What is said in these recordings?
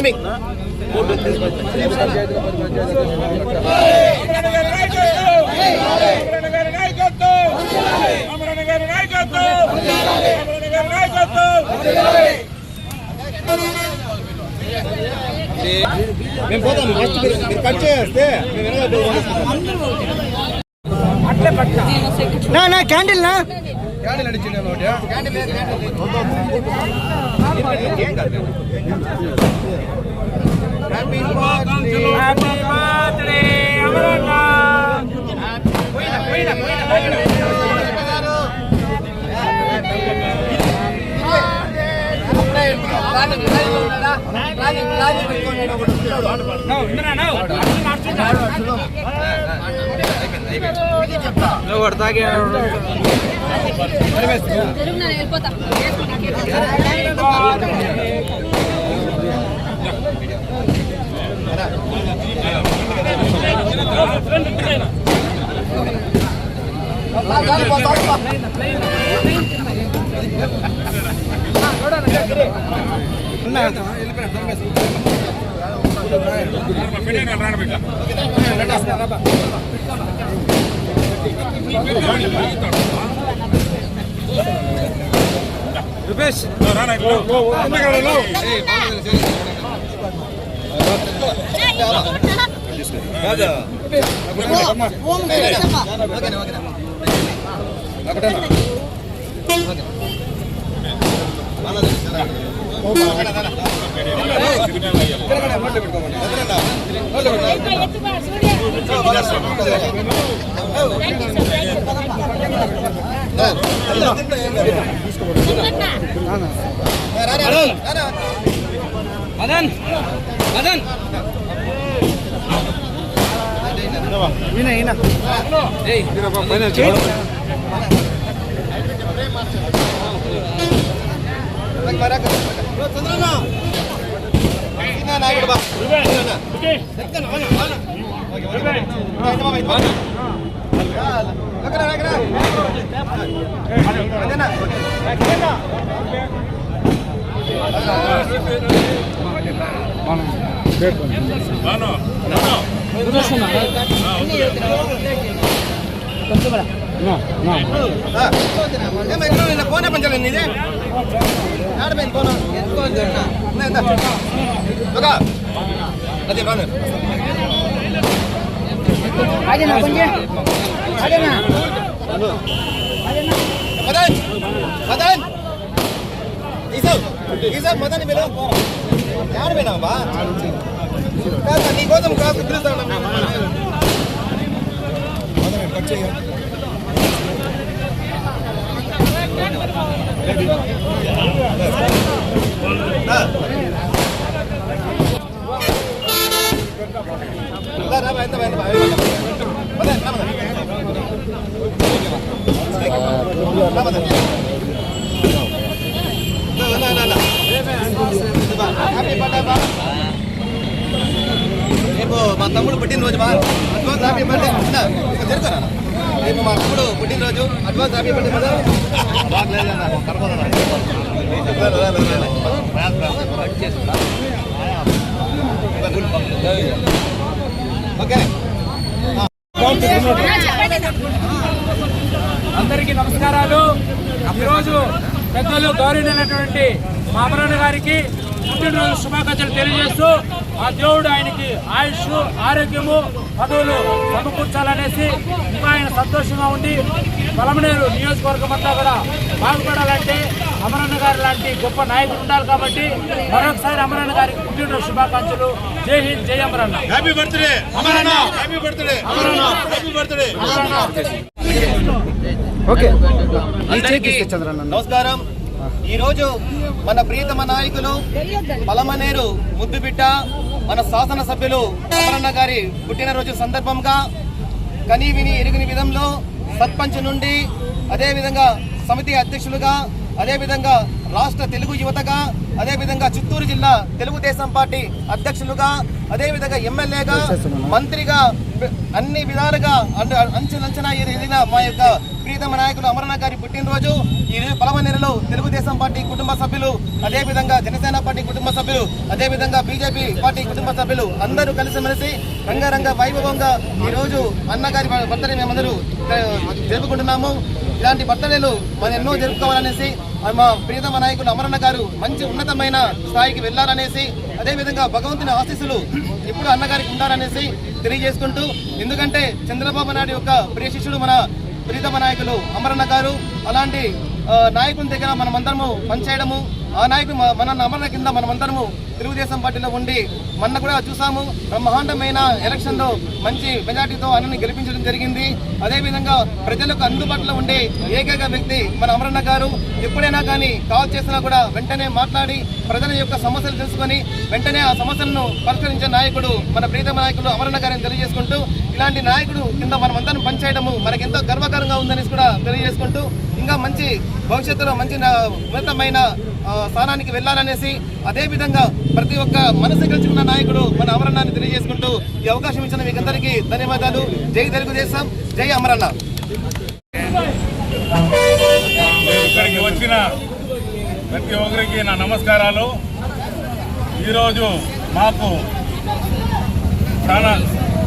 Timing. మేము పోతాం. మీరు కట్ చేస్తే క్యాండిల్ అడిచింది రూపేష్ మదన్ మదన్ ఫోనే పంచాలండి ఇది ఆడపోయింది ఫోన్ అదే బాగా మదన్ మదన్ ఈసారి మదన్ మీరు ఆడపోయినావా నీకోసం కాదు పిలుస్తాను రేపు మా తమ్ముడు పుట్టినరోజు బా అడ్వాన్స్ హ్యాపీ బర్త్డే జరుగుతారా రేపు మా తమ్ముడు పుట్టినరోజు అడ్వాన్స్ హ్యాపీ బర్త్డే ఓకే. అందరికీ నమస్కారాలు. ఈరోజు పెద్దలు గౌరవనీయులైనటువంటి మా అమరన్న గారికి పుట్టినరోజు శుభాకాంక్షలు తెలియజేస్తూ ఆ దేవుడు ఆయనకి ఆయుష్ ఆరోగ్యము పదవులు సమకూర్చాలనేసి ఇంకా ఆయన సంతోషంగా ఉండి పలమనేరు నియోజకవర్గం అంతా కూడా బాగుపడాలంటే అమరన్న గారు లాంటి గొప్ప నాయకులు ఉండాలి కాబట్టి మరొకసారి అమరన్న గారికి పుట్టినరోజు శుభాకాంక్షలు. జై హింద్, జై Amaranna. Happy birthday Amaranna. Happy birthday Amaranna. Happy birthday Amaranna. Okay. నమస్కారం. ఈరోజు మన ప్రియతమ నాయకులు పలమనేరు ముద్దుబిడ్డ మన శాసనసభ్యులు అమరన్న గారి పుట్టినరోజు సందర్భంగా కని విని ఎరుగని విధంలో సర్పంచ్ నుండి అదేవిధంగా సమితి అధ్యక్షులుగా అదేవిధంగా రాష్ట్ర తెలుగు యువతగా, అదేవిధంగా చిత్తూరు జిల్లా తెలుగుదేశం పార్టీ అధ్యక్షులుగా, అదేవిధంగా ఎమ్మెల్యేగా, మంత్రిగా అన్ని విధాలుగా అంచెలంచెనా ఎదిగిన మా యొక్క ప్రీతమ నాయకులు అమరన్న గారి పుట్టినరోజు ఈ పలమనేరులో తెలుగుదేశం పార్టీ కుటుంబ సభ్యులు, అదేవిధంగా జనసేన పార్టీ కుటుంబ సభ్యులు, అదేవిధంగా బీజేపీ పార్టీ కుటుంబ సభ్యులు అందరూ కలిసిమెలిసి రంగరంగ వైభవంగా ఈరోజు అన్నగారి బర్త్డే మేమందరూ జరుపుకుంటున్నాము. ఇలాంటి బర్త్డేలు మనం ఎన్నో జరుపుకోవాలనేసి మా ప్రియతమ నాయకులు అమరన్న గారు మంచి ఉన్నతమైన స్థాయికి వెళ్లాలనేసి, అదేవిధంగా భగవంతుని ఆశీస్సులు ఎప్పుడు అన్నగారికి ఉండాలనేసి తెలియజేసుకుంటూ, ఎందుకంటే చంద్రబాబు నాయుడు యొక్క ప్రియ శిష్యుడు మన ప్రియతమ నాయకులు అమరన్న గారు. అలాంటి నాయకుని దగ్గర మనమందరము పనిచేయడము, ఆ నాయకుడు మన అమరణ కింద మనమందరము తెలుగుదేశం పార్టీలో ఉండి మొన్న కూడా చూసాము, బ్రహ్మాండమైన ఎలక్షన్లో మంచి మెజార్టీతో అన్నని గెలిపించడం జరిగింది. అదేవిధంగా ప్రజలకు అందుబాటులో ఉండే ఏకైక వ్యక్తి మన అమరన్న గారు. ఎప్పుడైనా కానీ కాల్ చేసినా కూడా వెంటనే మాట్లాడి ప్రజల యొక్క సమస్యలు తెలుసుకొని వెంటనే ఆ సమస్యలను పరిష్కరించే నాయకుడు మన ప్రియతమ నాయకుడు అమరన్న గారిని తెలియజేసుకుంటూ, ఇలాంటి నాయకుడు కింద మనమందరం పనిచేయడము మనకెంతో గర్వకారంగా ఉందనేసి కూడా తెలియజేసుకుంటూ, ఇంకా మంచి భవిష్యత్తులో మంచి ఉన్నతమైన స్థానానికి వెళ్లాలనేసి, అదేవిధంగా ప్రతి ఒక్క మనసు గెలుచుకున్న నాయకుడు మన అమరన్నాన్ని తెలియజేసుకుంటూ ఈ అవకాశం ఇచ్చిన మీకు అందరికీ ధన్యవాదాలు. జై తెలుగుదేశం, జై అమరన్న. ఇక్కడికి వచ్చిన ప్రతి ఒక్కరికి నా నమస్కారాలు. ఈరోజు మాకు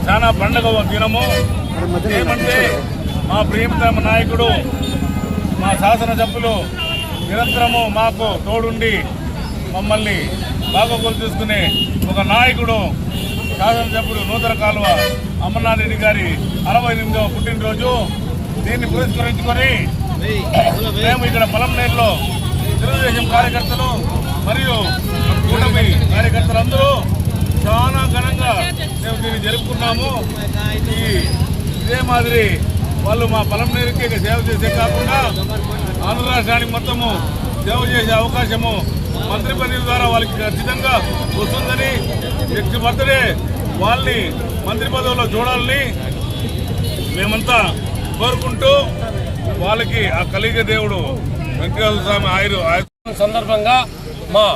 చాలా పండుగ దినము. ఏమంటే మా ప్రియతమ నాయకుడు, మా శాసనసభ్యులు నిరంతరము మాకు తోడుండి మమ్మల్ని బాగోగులు తీసుకునే ఒక నాయకుడు, శాసనసభ్యుడు నూతన కాలువ అమర్నాథ్ రెడ్డి గారి 68వ పుట్టినరోజు. దీన్ని పురస్కరించుకొని మేము ఇక్కడ పలమనేరులో తెలుగుదేశం కార్యకర్తలు మరియు కూటమి కార్యకర్తలందరూ చాలా ఘనంగా మేము దీన్ని జరుపుకున్నాము. ఇదే మాదిరి వాళ్ళు మా పలమనేరుకి సేవ చేసే కాకుండా ఆంధ్ర రాష్ట్రానికి మొత్తము సేవ చేసే అవకాశము మంత్రి పదవి ద్వారా వాళ్ళకి ఖచ్చితంగా వస్తుందని, నెక్స్ట్ బర్త్డే వాళ్ళని మంత్రి పదవిలో చూడాలని మేమంతా కోరుకుంటూ, వాళ్ళకి ఆ కలిగ దేవుడు వెంకటేశ్వర స్వామి ఆయురు సందర్భంగా మా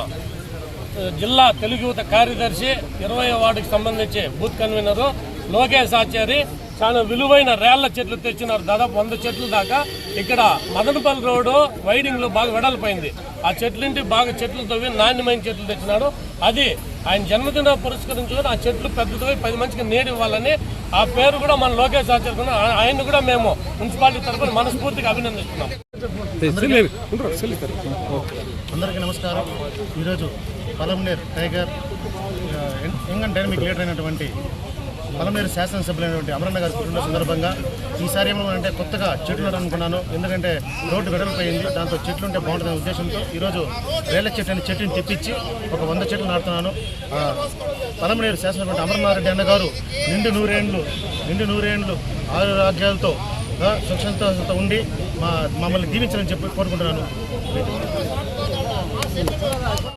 జిల్లా తెలుగు యువత కార్యదర్శి 20వ వార్డుకి సంబంధించి బూత్ కన్వీనరు లోకేష్ ఆచారి చాలా విలువైన రేళ్ల చెట్లు తెచ్చినారు. దాదాపు 100 చెట్లు దాకా. ఇక్కడ మదనపల్లి రోడ్డు వైడింగ్ లో బాగా వెడల్పోయింది. ఆ చెట్లింటి బాగా చెట్లు తవ్వి నాణ్యమైన చెట్లు తెచ్చినాడు. అది ఆయన జన్మదిన పురస్కరించుకొని ఆ చెట్లు పెద్దవి 10 మందికి నీడు ఇవ్వాలని ఆ పేరు కూడా మన లోకేష్ ఆచార్య, ఆయన కూడా మేము మున్సిపాలిటీ తరఫున మనస్ఫూర్తిగా అభినందిస్తున్నాం. అందరికీ నమస్కారం. ఈరోజు Palamaneru tiger young and dynamic leader అయినటువంటి పలమనేరు శాసనసభ్యులైనటువంటి అమరన్న గారి పుట్టిన సందర్భంగా ఈసారి ఏమనుకున్నానంటే కొత్తగా చెట్లు నాటాలనుకున్నాను. ఎందుకంటే రోడ్డు వెడల్పోయింది, దాంతో చెట్లు ఉంటే బాగుంటుందనే ఉద్దేశంతో ఈరోజు రేళ్ల చెట్టు అనే చెట్టుని తెప్పించి ఒక 100 చెట్లు నాటుతున్నాను. పలమనేరు శాసనసభ్యుడు అమరనాథ్ రెడ్డి అన్న గారు నిండు నూరేండ్లు ఆరోగ్యాలతో సుఖంతో ఉండి మమ్మల్ని దీవించాలని చెప్పి కోరుకుంటున్నాను.